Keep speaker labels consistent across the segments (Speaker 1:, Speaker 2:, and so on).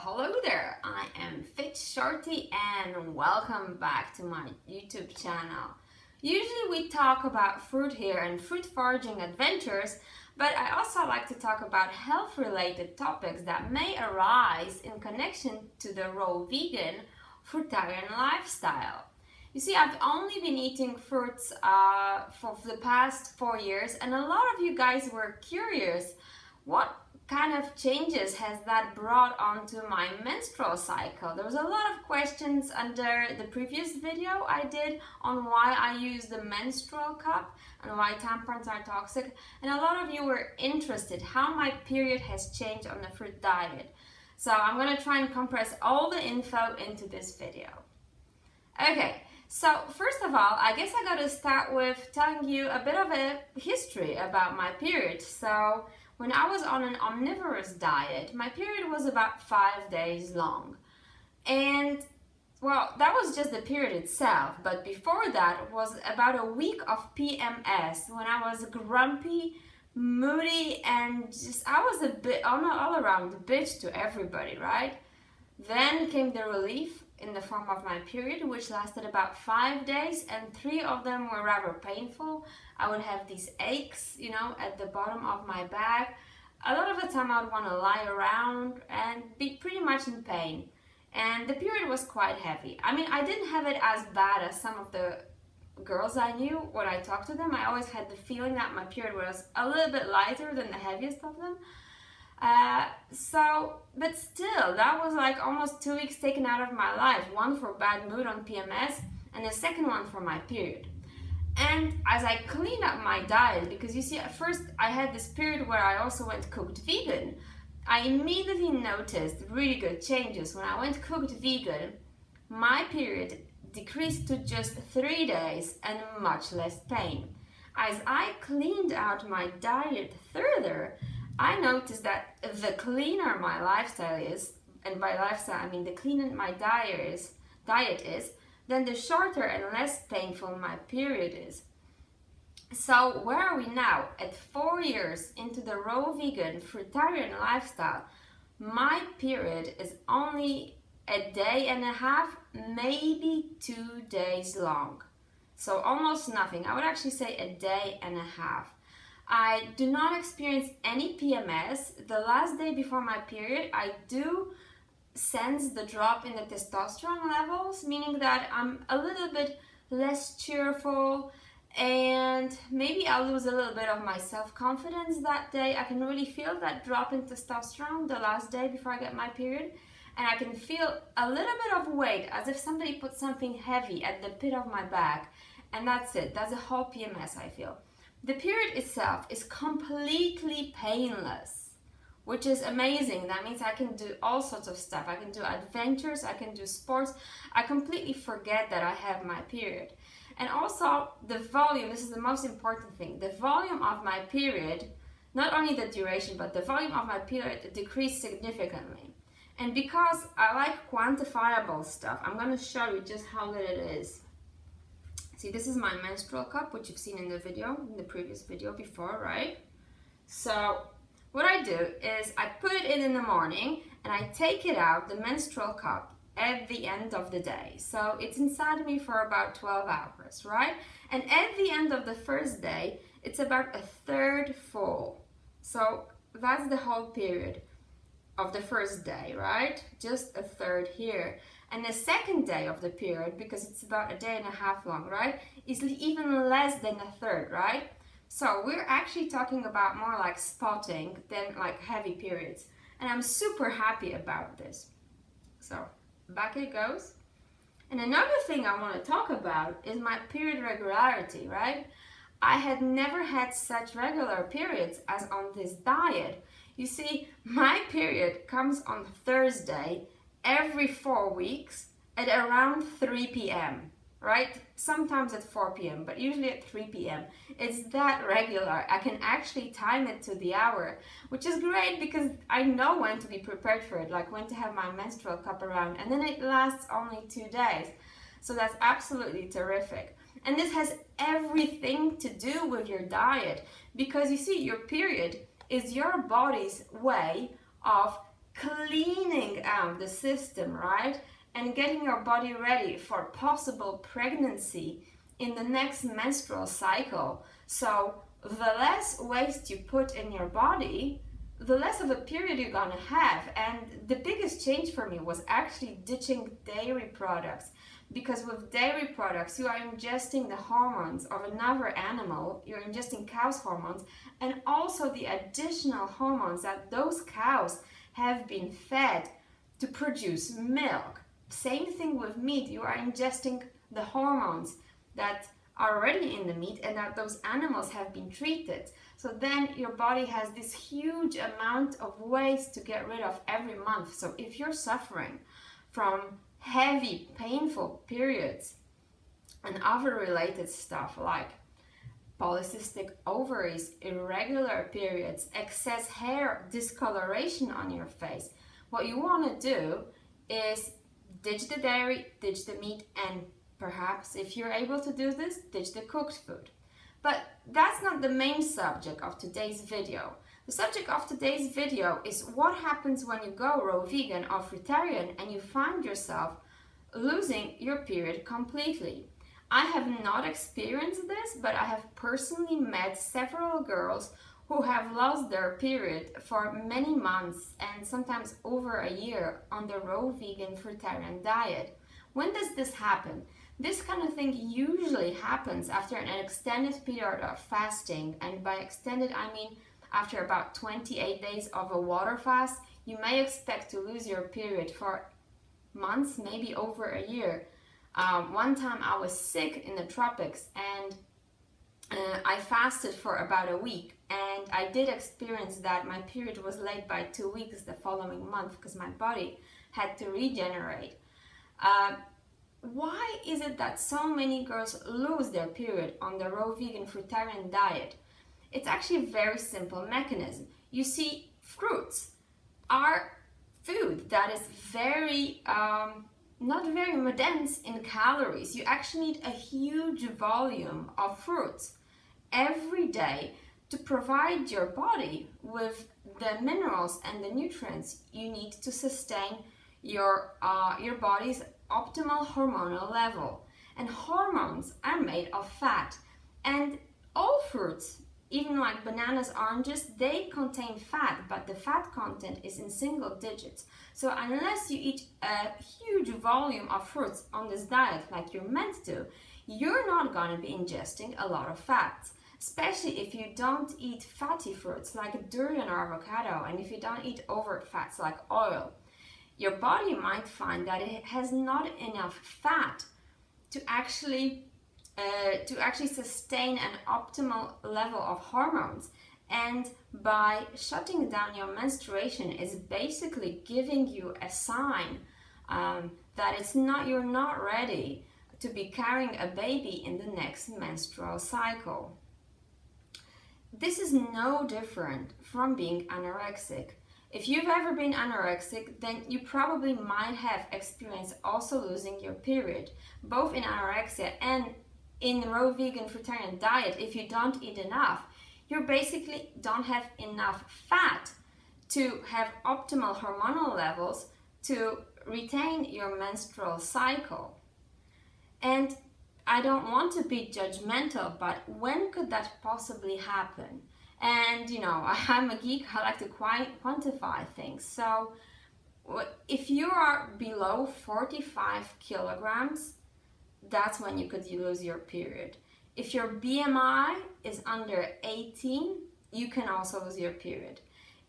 Speaker 1: Hello there, I am Fitshortie and welcome back to my YouTube channel. Usually we talk about fruit here and fruit foraging adventures, but I also like to talk about health related topics that may arise in connection to the raw vegan fruitarian lifestyle. You see, I've only been eating fruits for the past 4 years, and a lot of you guys were curious what kind of changes has that brought onto my menstrual cycle. There was a lot of questions under the previous video I did on why I use the menstrual cup and why tampons are toxic, and a lot of you were interested how my period has changed on the fruit diet. So I'm going to try and compress all the info into this video. Okay, so first of all, I guess I got to start with telling you a bit of a history about my period. So when I was on an omnivorous diet, my period was about 5 days long. And well, that was just the period itself, but before that was about a week of PMS when I was grumpy, moody, and just I was a bit all around bitch to everybody, right? Then came the relief in the form of my period, which lasted about 5 days, and 3 of them were rather painful. I would have these aches, at the bottom of my back. A lot of the time I would want to lie around and be pretty much in pain. And the period was quite heavy. I mean, I didn't have it as bad as some of the girls I knew when I talked to them. I always had the feeling that my period was a little bit lighter than the heaviest of them. But still, that was like almost 2 weeks taken out of my life. One for bad mood on PMS, and the second one for my period. And as I cleaned up my diet, because you see, at first I had this period where I also went cooked vegan, I immediately noticed really good changes. When I went cooked vegan, my period decreased to just 3 days and much less pain. As I cleaned out my diet further, I noticed that the cleaner my lifestyle is, and by lifestyle I mean the cleaner my diet is, then the shorter and less painful my period is. So where are we now? At 4 years into the raw vegan fruitarian lifestyle, my period is only a day and a half, maybe 2 days long. So almost nothing. I would actually say a day and a half. I do not experience any PMS. The last day before my period, I do sense the drop in the testosterone levels, meaning that I'm a little bit less cheerful and maybe I'll lose a little bit of my self-confidence that day. I can really feel that drop in testosterone the last day before I get my period, and I can feel a little bit of weight, as if somebody put something heavy at the pit of my back, and that's it. That's a whole PMS I feel. The period itself is completely painless, which is amazing. That means I can do all sorts of stuff. I can do adventures, I can do sports. I completely forget that I have my period. And also the volume, this is the most important thing. The volume of my period, not only the duration, but the volume of my period decreased significantly. And because I like quantifiable stuff, I'm going to show you just how good it is. See, this is my menstrual cup, which you've seen in the previous video before, right? So what I do is I put it in the morning and I take it out, the menstrual cup, at the end of the day. So it's inside me for about 12 hours, right? And at the end of the first day, it's about a third full. So that's the whole period of the first day, right? Just a third here. And the second day of the period, because it's about a day and a half long, right, is even less than a third, right? So we're actually talking about more like spotting than like heavy periods. And I'm super happy about this. So back it goes. And another thing I want to talk about is my period regularity, right? I had never had such regular periods as on this diet. You see, my period comes on Thursday every 4 weeks at around 3 p.m., right? Sometimes at 4 p.m., but usually at 3 p.m. It's that regular. I can actually time it to the hour, which is great because I know when to be prepared for it, like when to have my menstrual cup around, and then it lasts only 2 days. So that's absolutely terrific. And this has everything to do with your diet, because you see, your period is your body's way of cleaning out the system, right? And getting your body ready for possible pregnancy in the next menstrual cycle. So the less waste you put in your body, the less of a period you're gonna have. And the biggest change for me was actually ditching dairy products, because with dairy products you are ingesting the hormones of another animal, you're ingesting cow's hormones, and also the additional hormones that those cows have been fed to produce milk. Same thing with meat, you are ingesting the hormones that are already in the meat and that those animals have been treated. So then your body has this huge amount of waste to get rid of every month. So if you're suffering from heavy, painful periods and other related stuff like polycystic ovaries, irregular periods, excess hair, discoloration on your face, what you want to do is ditch the dairy, ditch the meat, and perhaps, if you're able to do this, ditch the cooked food. But that's not the main subject of today's video. The subject of today's video is what happens when you go raw vegan or fruitarian and you find yourself losing your period completely. I have not experienced this, but I have personally met several girls who have lost their period for many months and sometimes over a year on the raw vegan fruitarian diet. When does this happen? This kind of thing usually happens after an extended period of fasting, and by extended I mean after about 28 days of a water fast. You may expect to lose your period for months, maybe over a year. One time I was sick in the tropics and I fasted for about a week, and I did experience that my period was late by 2 weeks the following month because my body had to regenerate. Why is it that so many girls lose their period on the raw vegan fruitarian diet? It's actually a very simple mechanism. You see, fruits are food that is very, not very dense in calories. You actually need a huge volume of fruits every day to provide your body with the minerals and the nutrients you need to sustain your body's optimal hormonal level. And hormones are made of fat, and all fruits, even like bananas, oranges, they contain fat, but the fat content is in single digits. So unless you eat a huge volume of fruits on this diet like you're meant to, you're not going to be ingesting a lot of fats, especially if you don't eat fatty fruits like durian or avocado, and if you don't eat overt fats like oil. Your body might find that it has not enough fat to actually sustain an optimal level of hormones, and by shutting down your menstruation is basically giving you a sign that you're not ready to be carrying a baby in the next menstrual cycle. This is no different from being anorexic. If you've ever been anorexic, then you probably might have experienced also losing your period, both in anorexia and in the raw vegan fruitarian diet. If you don't eat enough, you basically don't have enough fat to have optimal hormonal levels to retain your menstrual cycle. And I don't want to be judgmental, but when could that possibly happen? And I'm a geek, I like to quantify things. So if you are below 45 kilograms, that's when you could lose your period. If your BMI is under 18, you can also lose your period.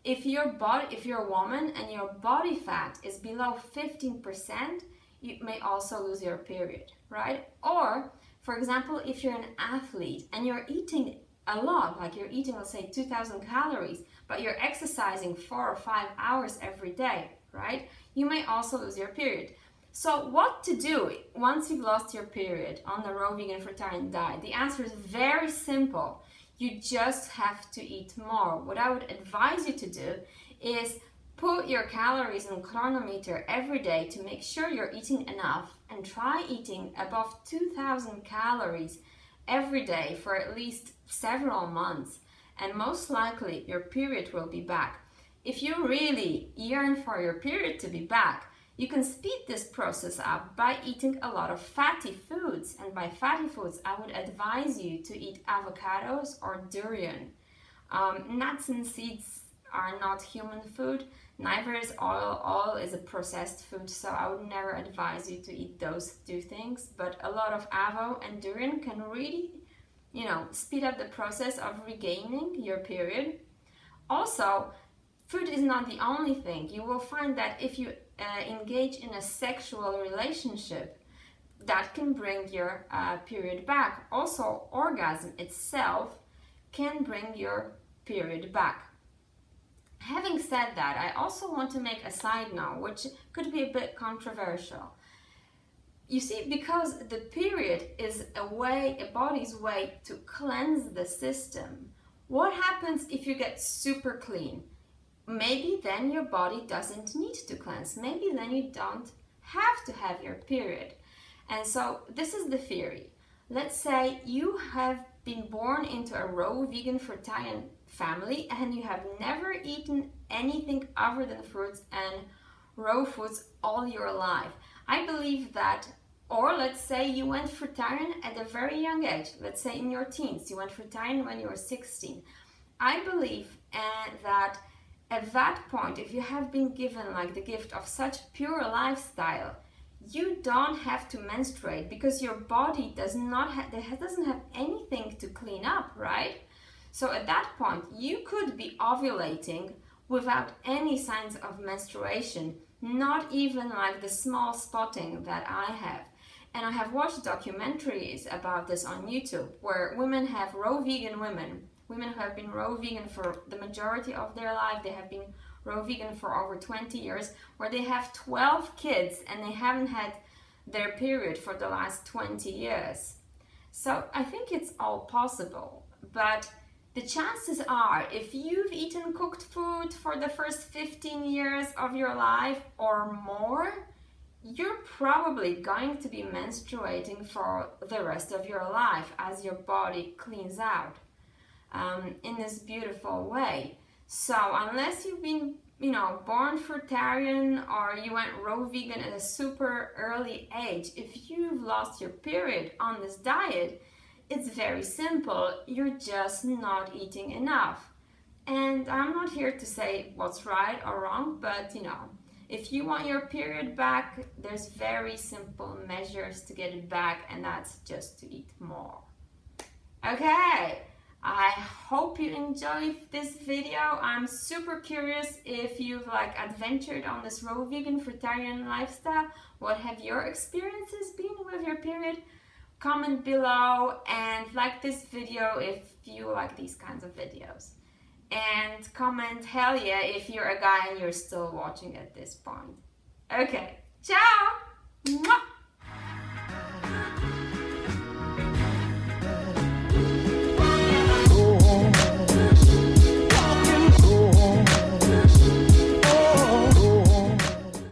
Speaker 1: If you're a woman and your body fat is below 15%, you may also lose your period, right? Or, for example, if you're an athlete and you're eating a lot, like you're eating, let's say, 2,000 calories, but you're exercising 4 or 5 hours every day, right? You may also lose your period. So what to do once you've lost your period on the raw vegan fruitarian diet? The answer is very simple. You just have to eat more. What I would advise you to do is put your calories in a chronometer every day to make sure you're eating enough, and try eating above 2,000 calories every day for at least several months, and most likely your period will be back. if you really yearn for your period to be back, you can speed this process up by eating a lot of fatty foods. And by fatty foods, I would advise you to eat avocados or durian. Nuts and seeds are not human food, neither is oil. Oil is a processed food, so I would never advise you to eat those two things. But a lot of avo and durian can really, speed up the process of regaining your period. Also, food is not the only thing. You will find that if you engage in a sexual relationship, that can bring your period back. Also, orgasm itself can bring your period back. Having said that, I also want to make a side note, which could be a bit controversial. You see, because the period is a body's way to cleanse the system, what happens if you get super clean? Maybe then your body doesn't need to cleanse. Maybe then you don't have to have your period. And so this is the theory. Let's say you have been born into a raw vegan fruitarian family and you have never eaten anything other than fruits and raw foods all your life. I believe that, or let's say you went fruitarian at a very young age, let's say in your teens, you went fruitarian when you were 16. I believe that at that point, if you have been given like the gift of such pure lifestyle, you don't have to menstruate because your body doesn't have anything to clean up, right? So at that point, you could be ovulating without any signs of menstruation, not even like the small spotting that I have. And I have watched documentaries about this on YouTube where women have women who have been raw vegan for the majority of their life. They have been raw vegan for over 20 years, where they have 12 kids and they haven't had their period for the last 20 years. So I think it's all possible, but the chances are, if you've eaten cooked food for the first 15 years of your life or more, you're probably going to be menstruating for the rest of your life as your body cleans out in this beautiful way. So unless you've been, born fruitarian or you went raw vegan at a super early age, if you've lost your period on this diet, it's very simple. You're just not eating enough. And I'm not here to say what's right or wrong, but if you want your period back, there's very simple measures to get it back, and that's just to eat more. Okay, I hope you enjoyed this video. I'm super curious if you've adventured on this raw vegan fruitarian lifestyle. What have your experiences been with your period? Comment below and like this video if you like these kinds of videos. And comment hell yeah if you're a guy and you're still watching at this point. Okay, ciao! Mwah!